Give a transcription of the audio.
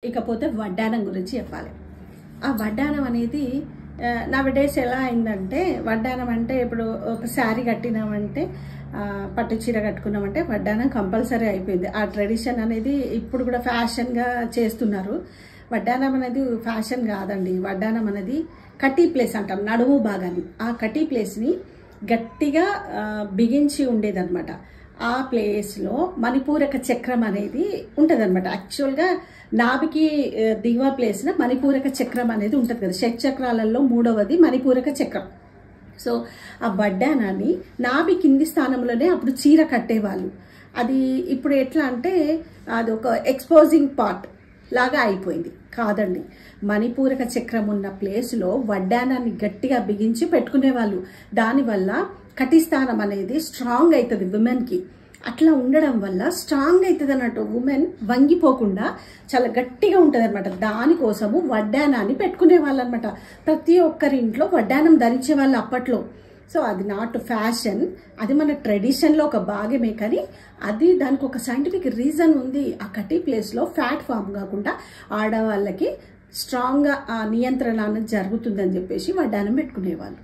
ఇకపోతే వడ్డానం గురించి చెప్పాలి. ఆ వడ్డానం అనేది నవడేస్ ఎలా అయిందంటే, వడ్డానం అంటే ఇప్పుడు ఒక శారీ కట్టినామంటే, పట్టు చీర కట్టుకున్నామంటే వడ్డానం కంపల్సరీ అయిపోయింది. ఆ ట్రెడిషన్ అనేది ఇప్పుడు కూడా ఫ్యాషన్గా చేస్తున్నారు. వడ్డానం అనేది ఫ్యాషన్ కాదండి. వడ్డానం అనేది కటీ ప్లేస్ అంటాం, నడుము భాగాన్ని. ఆ కటీ ప్లేస్ని గట్టిగా బిగించి ఉండేదన్నమాట. ఆ ప్లేస్లో మణిపూరక చక్రం అనేది ఉంటుంది అనమాట. యాక్చువల్గా నాభికి దిగువ ప్లేస్లో మణిపూరక చక్రం అనేది ఉంటుంది కదా. షట్చక్రాలలో మూడవది మణిపూరక చక్రం. సో ఆ వడ్డానాన్ని నాభి కింది స్థానంలోనే అప్పుడు చీర కట్టేవాళ్ళు. అది ఇప్పుడు ఎట్లా అంటే అది ఒక ఎక్స్పోజింగ్ పార్ట్ లాగా అయిపోయింది. కాదండి, మణిపూరక చక్రం ఉన్న ప్లేస్లో వడ్డానాన్ని గట్టిగా బిగించి పెట్టుకునేవాళ్ళు. దానివల్ల కటిస్థానం అనేది స్ట్రాంగ్ అవుతుంది ఉమెన్కి. అట్లా ఉండడం వల్ల స్ట్రాంగ్ అవుతుంది అన్నట్టు. ఉమెన్ వంగిపోకుండా చాలా గట్టిగా ఉంటుంది అనమాట. దానికోసము వడ్డానాన్ని పెట్టుకునే వాళ్ళు అనమాట. ప్రతి ఒక్కరి ఇంట్లో వడ్డానం ధరించే వాళ్ళు అప్పట్లో. సో అది నాట్ ఫ్యాషన్, అది మన ట్రెడిషన్లో ఒక భాగమే. కానీ అది దానికి ఒక సైంటిఫిక్ రీజన్ ఉంది. ఆ కటీ ప్లేస్లో ఫ్యాట్ ఫామ్ కాకుండా ఆడవాళ్ళకి స్ట్రాంగ్గా నియంత్రణ అనేది జరుగుతుందని చెప్పేసి వడ్డానం పెట్టుకునేవాళ్ళు.